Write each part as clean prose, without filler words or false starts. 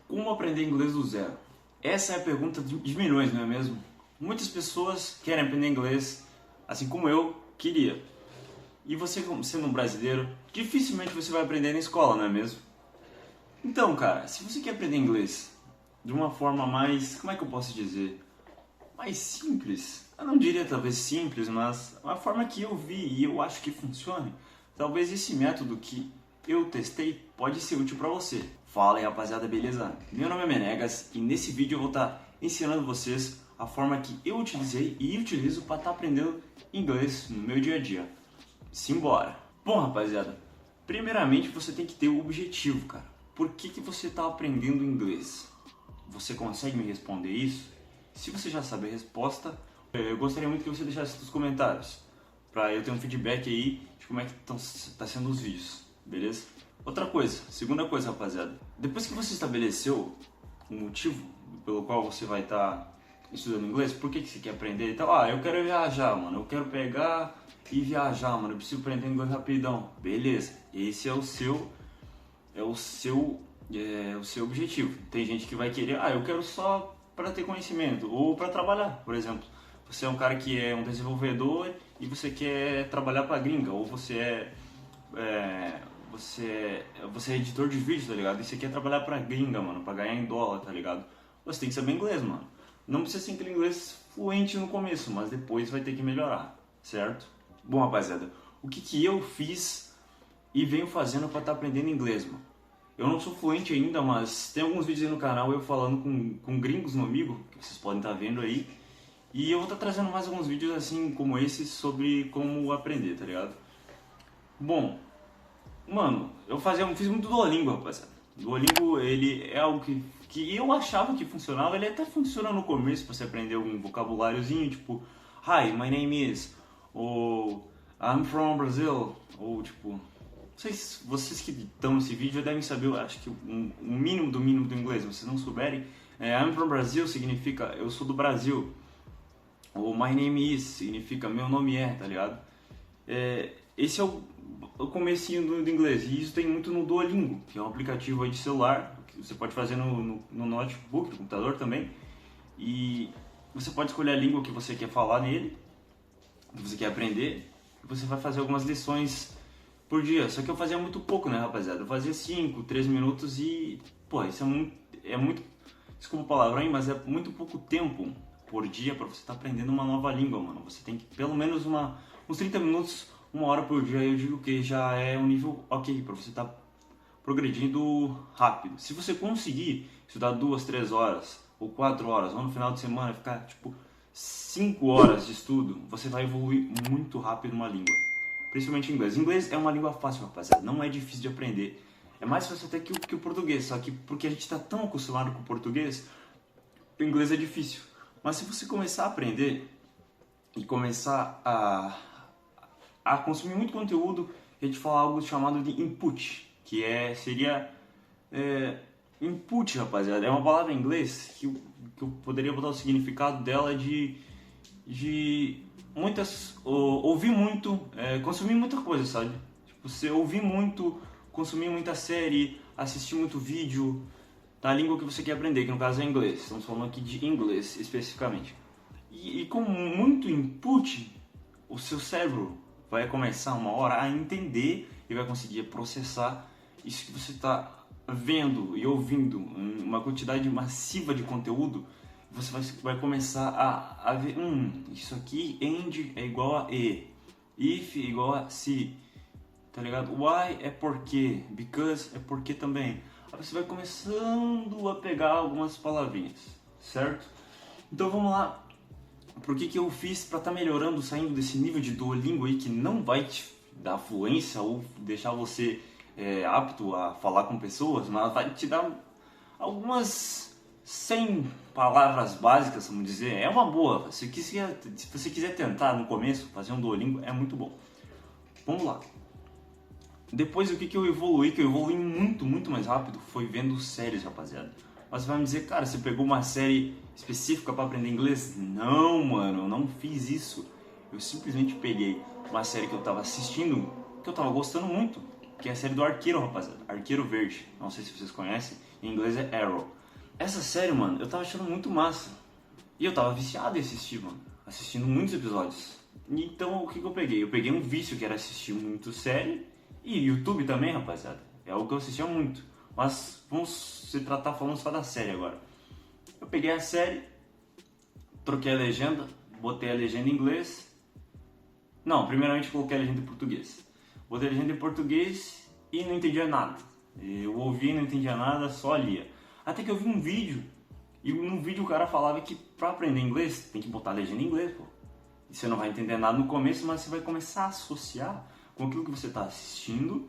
Como aprender inglês do zero? Essa é a pergunta de milhões, não é mesmo? Muitas pessoas querem aprender inglês, assim como eu queria. E você, sendo um brasileiro, dificilmente você vai aprender na escola, não é mesmo? Então, cara, se você quer aprender inglês de uma forma mais, como é que eu posso dizer? Mais simples. Eu não diria talvez simples, mas uma forma que eu vi e eu acho que funcione. Talvez esse método que eu testei pode ser útil para você. Fala aí, rapaziada, beleza? Meu nome é Menegas e nesse vídeo eu vou estar ensinando vocês a forma que eu utilizei e utilizo para estar aprendendo inglês no meu dia a dia. Simbora! Bom, rapaziada, primeiramente você tem que ter o objetivo, cara. Por que você está aprendendo inglês? Você consegue me responder isso? Se você já sabe a resposta, eu gostaria muito que você deixasse nos comentários, para eu ter um feedback aí de como é que tá sendo os vídeos, beleza? Outra coisa, segunda coisa, rapaziada, depois que você estabeleceu o motivo pelo qual você vai estar estudando inglês, por que você quer aprender? Então, eu quero viajar, mano, eu quero pegar e viajar, mano, eu preciso aprender inglês rapidão. Beleza, esse é o seu objetivo. Tem gente que vai querer, eu quero só para ter conhecimento ou para trabalhar, por exemplo. Você é um cara que é um desenvolvedor e você quer trabalhar para gringa, ou você é editor de vídeo, tá ligado? E você quer trabalhar para gringa, mano, para ganhar em dólar, tá ligado? Você tem que saber inglês, mano. Não precisa ser aquele inglês fluente no começo, mas depois vai ter que melhorar, certo? Bom, rapaziada, o que eu fiz e venho fazendo para estar aprendendo inglês, mano? Eu não sou fluente ainda, mas tem alguns vídeos aí no canal eu falando com gringos no amigo, que vocês podem estar vendo aí. E eu vou estar trazendo mais alguns vídeos assim como esse sobre como aprender, tá ligado? Bom, mano, eu fiz muito Duolingo, rapaziada. Duolingo, ele é algo que eu achava que funcionava, ele até funciona no começo pra você aprender algum vocabuláriozinho, tipo, Hi, my name is, ou I'm from Brazil, ou tipo, vocês que estão nesse vídeo devem saber, acho que um mínimo do inglês. Se vocês não souberem, I'm from Brazil significa eu sou do Brasil. Ou my name is significa meu nome é, tá ligado? Esse é o comecinho do inglês. E isso tem muito no Duolingo, que é um aplicativo aí de celular, que você pode fazer no notebook, no computador também. E você pode escolher a língua que você quer falar nele, que você quer aprender, e você vai fazer algumas lições por dia. Só que eu fazia muito pouco, né, rapaziada? Eu fazia 5, 3 minutos e... Pô, isso é muito... Desculpa o palavrão aí, mas é muito pouco tempo por dia pra você estar aprendendo uma nova língua, mano. Você tem que, pelo menos, uns 30 minutos, 1 hora por dia, eu digo que já é um nível ok pra você estar progredindo rápido. Se você conseguir estudar 2, 3 horas, ou 4 horas, ou no final de semana ficar, tipo, 5 horas de estudo, você vai evoluir muito rápido numa língua. Principalmente inglês. Inglês é uma língua fácil, rapaziada. Não é difícil de aprender. É mais fácil até que o português. Só que porque a gente está tão acostumado com o português, o inglês é difícil. Mas se você começar a aprender e começar a consumir muito conteúdo, a gente fala algo chamado de input, que seria input, rapaziada. É uma palavra em inglês que eu poderia botar o significado dela de ouvir muito, consumir muita coisa, sabe? Tipo, você ouvir muito, consumir muita série, assistir muito vídeo da língua que você quer aprender, que no caso é inglês. Estamos falando aqui de inglês especificamente. E com muito input, o seu cérebro vai começar uma hora a entender e vai conseguir processar isso que você está vendo e ouvindo, uma quantidade massiva de conteúdo. Você vai começar a ver, isso aqui, and é igual a e, if é igual a se, tá ligado? Why é porque, because é porque também. Aí você vai começando a pegar algumas palavrinhas, certo? Então vamos lá, por que eu fiz para estar melhorando, saindo desse nível de Duolingo aí que não vai te dar fluência ou deixar você apto a falar com pessoas, mas vai te dar algumas 100 palavras básicas, vamos dizer. É uma boa. Se você quiser tentar no começo, fazer um Duolingo, é muito bom. Vamos lá. Depois, o que eu evoluí, muito, muito mais rápido, foi vendo séries, rapaziada. Mas você vai me dizer, cara, você pegou uma série específica para aprender inglês? Não, mano, eu não fiz isso. Eu simplesmente peguei uma série que eu tava assistindo, que eu tava gostando muito, que é a série do Arqueiro, rapaziada. Arqueiro Verde. Não sei se vocês conhecem. Em inglês é Arrow. Essa série, mano, eu tava achando muito massa. E eu tava viciado em assistir, mano. Assistindo muitos episódios. Então, o que eu peguei? Eu peguei um vício que era assistir muito série. E YouTube também, rapaziada. É algo que eu assistia muito. Mas vamos se tratar falando só da série agora. Eu peguei a série, troquei a legenda, botei a legenda em inglês. Não, primeiramente coloquei a legenda em português. Botei a legenda em português e não entendia nada. Eu ouvia e não entendia nada, só lia. Até que eu vi um vídeo, e no vídeo o cara falava que pra aprender inglês tem que botar a legenda em inglês, pô. E você não vai entender nada no começo, mas você vai começar a associar com aquilo que você está assistindo,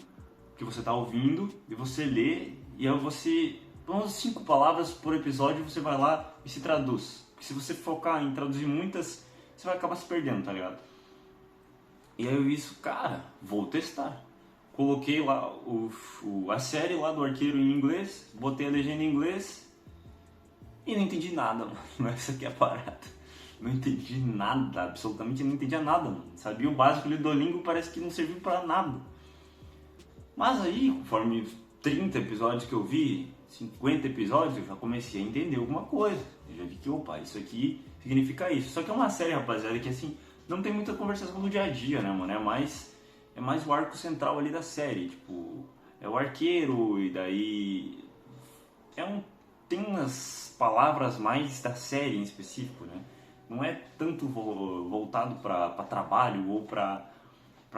que você está ouvindo, e você lê, e aí você, umas 5 palavras por episódio, você vai lá e se traduz. Porque se você focar em traduzir muitas, você vai acabar se perdendo, tá ligado? E aí eu vi isso, cara, vou testar. Coloquei lá a série lá do Arqueiro em inglês, botei a legenda em inglês e não entendi nada, mano. Essa aqui é a parada. Não entendi nada, absolutamente não entendia nada, mano. Sabia o básico ali do Duolingo, parece que não serviu pra nada. Mas aí, conforme 30 episódios que eu vi, 50 episódios, eu já comecei a entender alguma coisa. Eu já vi que, opa, isso aqui significa isso. Só que é uma série, rapaziada, que assim, não tem muita conversação do dia a dia, né, mano? É mais o arco central ali da série. Tipo, é o arqueiro, e daí. Tem umas palavras mais da série em específico, né? Não é tanto voltado para trabalho ou para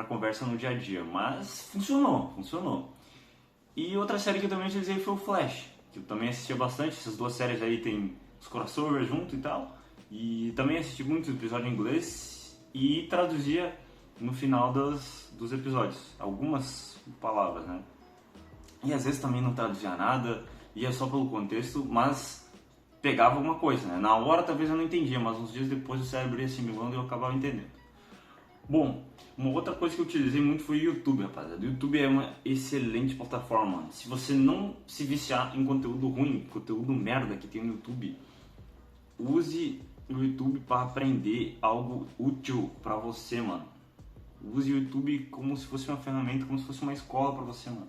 conversa no dia a dia, mas funcionou. E outra série que eu também utilizei foi o Flash, que eu também assistia bastante. Essas duas séries aí tem os crossovers junto e tal. E também assisti muitos episódios em inglês e traduzia no final dos episódios algumas palavras, né? E às vezes também não traduzia nada, ia só pelo contexto, mas pegava alguma coisa, né? Na hora talvez eu não entendia, mas uns dias depois o cérebro ia assimilando e eu acabava entendendo. Bom, uma outra coisa que eu utilizei muito foi o YouTube, rapaziada. O YouTube é uma excelente plataforma, mano. Se você não se viciar em conteúdo ruim, conteúdo merda que tem no YouTube, use o YouTube para aprender algo útil para você, mano. Use o YouTube como se fosse uma ferramenta, como se fosse uma escola para você, mano.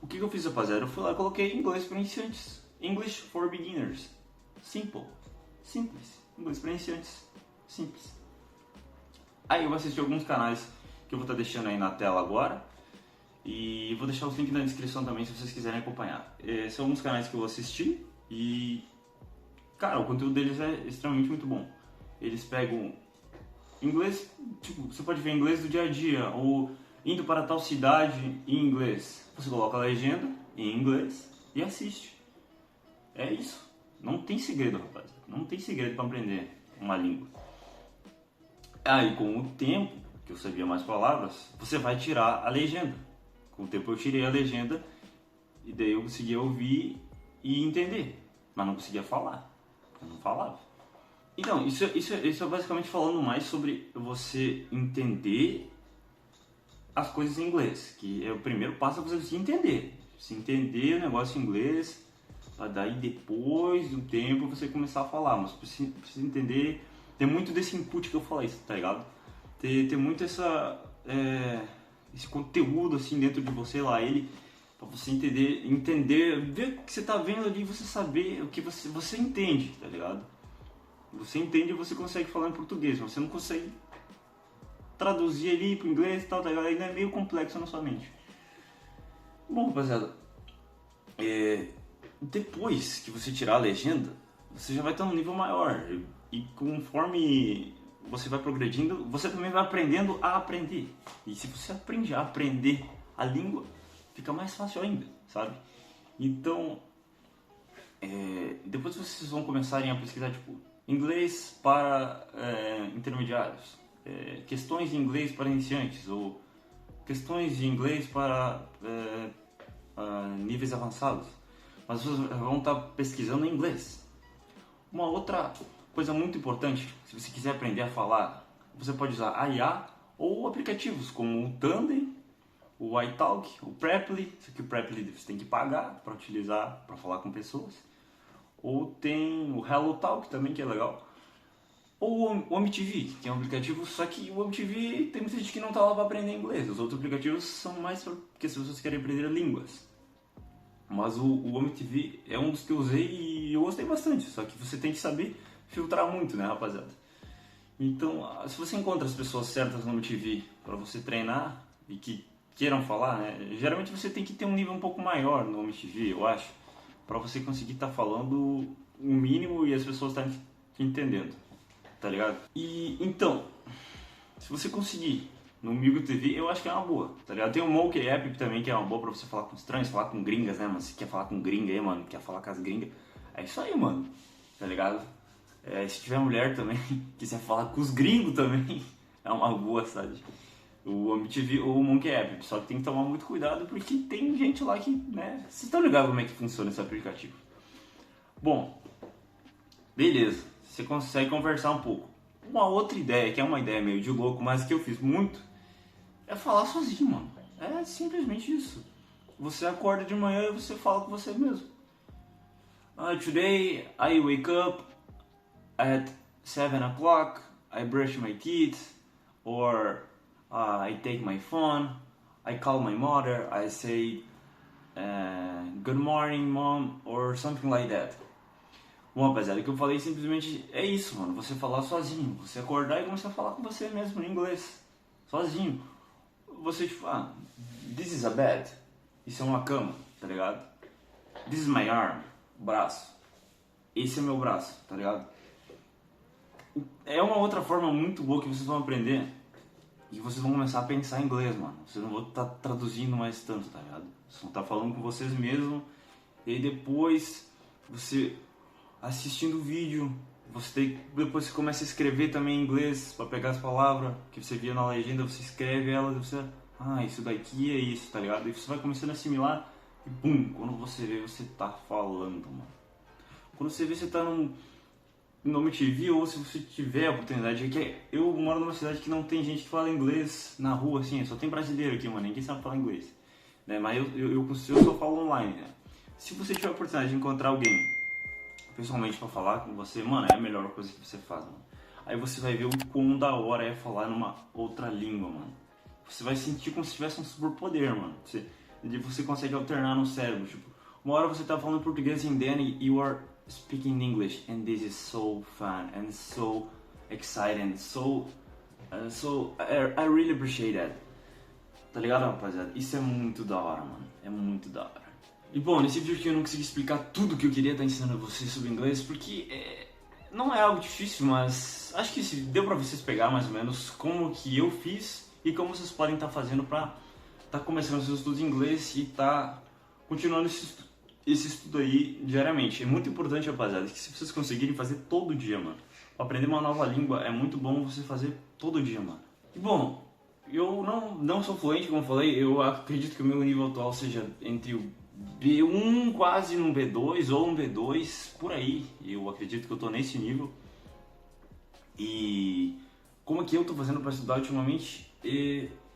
O que eu fiz, rapaziada? Eu fui lá e coloquei inglês para iniciantes. English for beginners. Simple. Simples. Inglês para iniciantes. Simples. Aí eu vou assistir alguns canais que eu vou estar deixando aí na tela agora. E vou deixar os links na descrição também se vocês quiserem acompanhar. São alguns canais que eu vou assistir e... cara, o conteúdo deles é extremamente muito bom. Eles pegam inglês, tipo, você pode ver inglês do dia a dia, ou indo para tal cidade em inglês. Você coloca a legenda em inglês e assiste. É isso. Não tem segredo, rapaz. Não tem segredo para aprender uma língua. Aí, com o tempo, que eu sabia mais palavras, você vai tirar a legenda. Com o tempo eu tirei a legenda e daí eu conseguia ouvir e entender. Mas não conseguia falar. Eu não falava. Então, isso é basicamente falando mais sobre você entender as coisas em inglês. Que é o primeiro passo é você se entender. Se entender o negócio em inglês, para daí depois do tempo você começar a falar. Mas precisa entender, tem muito desse input que eu falei, tá ligado? Ter muito esse conteúdo assim dentro de você lá, ele, para você entender, ver o que você tá vendo ali, você saber o que você entende, tá ligado? Você entende e você consegue falar em português, você não consegue traduzir ali pro inglês e tal, tá ligado? Ainda é meio complexo na sua mente. Bom, rapaziada, depois que você tirar a legenda, você já vai estar num nível maior. E conforme você vai progredindo, você também vai aprendendo a aprender. E se você aprende a aprender a língua, fica mais fácil ainda, sabe? Então, depois vocês vão começarem a pesquisar, tipo, inglês para intermediários, questões de inglês para iniciantes, ou questões de inglês para níveis avançados. Mas vocês vão estar pesquisando em inglês. Uma outra coisa muito importante, se você quiser aprender a falar, você pode usar a IA ou aplicativos como o Tandem, o iTalk, o Preply. Isso aqui o Preply você tem que pagar para utilizar, para falar com pessoas. Ou tem o HelloTalk também, que é legal. Ou o OMTV, que é um aplicativo, só que o OMTV tem muita gente que não está lá para aprender inglês. Os outros aplicativos são mais porque as pessoas querem aprender línguas. Mas o OMTV é um dos que eu usei e eu gostei bastante, só que você tem que saber filtrar muito, né, rapaziada? Então, se você encontra as pessoas certas no MTV para você treinar e que queiram falar, né, geralmente você tem que ter um nível um pouco maior no MTV, eu acho, para você conseguir estar falando o mínimo e as pessoas estarem te entendendo, tá ligado? E então, se você conseguir no Migo TV, eu acho que é uma boa, tá ligado? Tem o Monkey App também, que é uma boa pra você falar com estranhos, falar com gringas, né, mano? Se quer falar com gringa aí, mano, quer falar com as gringas, é isso aí, mano, tá ligado? Se tiver mulher também, quiser falar com os gringos também, é uma boa, sabe? O MTV ou o Monkey App, só que tem que tomar muito cuidado porque tem gente lá que, né, vocês estão ligados como é que funciona esse aplicativo. Bom, beleza, você consegue conversar um pouco. Uma outra ideia, que é uma ideia meio de louco, mas que eu fiz muito, é falar sozinho, mano. É simplesmente isso. Você acorda de manhã e você fala com você mesmo. Today I wake up at 7 o'clock, I brush my teeth, or I take my phone, I call my mother, I say good morning mom, or something like that. Bom, rapaziada, o que eu falei simplesmente é isso, mano. Você falar sozinho, você acordar e começar a falar com você mesmo em inglês, sozinho. Você tipo, this is a bed, isso é uma cama, tá ligado? This is my arm, braço. Esse é meu braço, tá ligado? É uma outra forma muito boa que vocês vão aprender e vocês vão começar a pensar em inglês, mano. Vocês não vão estar traduzindo mais tanto, tá ligado? Vocês vão estar falando com vocês mesmos e aí depois você assistindo o vídeo, depois você começa a escrever também em inglês para pegar as palavras que você via na legenda, você escreve elas, você, isso daqui é isso, tá ligado? E você vai começando a assimilar e pum, quando você vê, você tá falando, mano. Quando você vê, você tá no MTV, ou se você tiver a oportunidade, é que eu moro numa cidade que não tem gente que fala inglês na rua, assim, só tem brasileiro aqui, mano, ninguém sabe falar inglês, né? Mas eu só falo online, né? Se você tiver a oportunidade de encontrar alguém pessoalmente pra falar com você, mano, é a melhor coisa que você faz, mano. Aí você vai ver o quão da hora é falar numa outra língua, mano. Você vai sentir como se tivesse um superpoder, mano. Você consegue alternar no cérebro, tipo, uma hora você tá falando português and then you are speaking English and this is so fun and so exciting, so I really appreciate that. Tá ligado, rapaziada? Isso é muito da hora, mano. É muito da hora. E bom, nesse vídeo aqui eu não consegui explicar tudo que eu queria estar ensinando a vocês sobre inglês, porque não é algo difícil, mas acho que deu pra vocês pegar mais ou menos como que eu fiz e como vocês podem estar fazendo pra estar começando os seus estudos em inglês e estar continuando esse estudo aí diariamente. É muito importante, rapaziada, que se vocês conseguirem fazer todo dia, mano. Aprender uma nova língua é muito bom você fazer todo dia, mano. E bom, eu não sou fluente, como eu falei, eu acredito que o meu nível atual seja entre o B1 quase no B2 ou um B2, por aí. Eu acredito que eu tô nesse nível. E como é que eu tô fazendo para estudar ultimamente?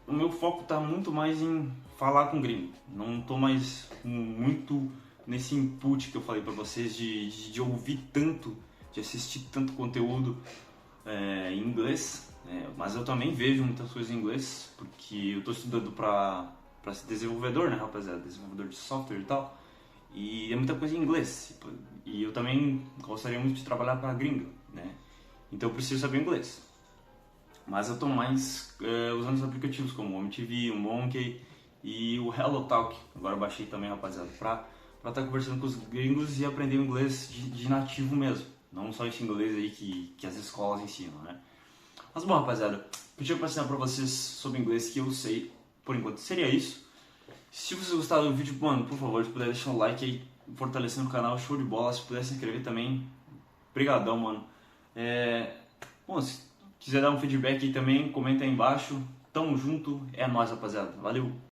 O meu foco tá muito mais em falar com gringo. Não tô mais muito nesse input que eu falei para vocês de ouvir tanto, de assistir tanto conteúdo em inglês. Mas eu também vejo muitas coisas em inglês, porque eu tô estudando para ser desenvolvedor, né, rapaziada? Desenvolvedor de software e tal. E é muita coisa em inglês. E eu também gostaria muito de trabalhar para gringa, né? Então eu preciso saber inglês. Mas eu tô mais usando os aplicativos como o MTV, o Monkey e o HelloTalk. Agora eu baixei também, rapaziada, pra estar conversando com os gringos e aprender o inglês de nativo mesmo. Não só esse inglês aí que as escolas ensinam, né? Mas bom, rapaziada, eu tinha pra ensinar pra vocês sobre inglês que eu sei. Por enquanto seria isso. Se vocês gostaram do vídeo, mano, por favor, se puder deixar um like aí, fortalecendo o canal, show de bola. Se puder se inscrever também, brigadão, mano. Bom, se quiser dar um feedback aí também, comenta aí embaixo. Tamo junto, é nóis, rapaziada. Valeu!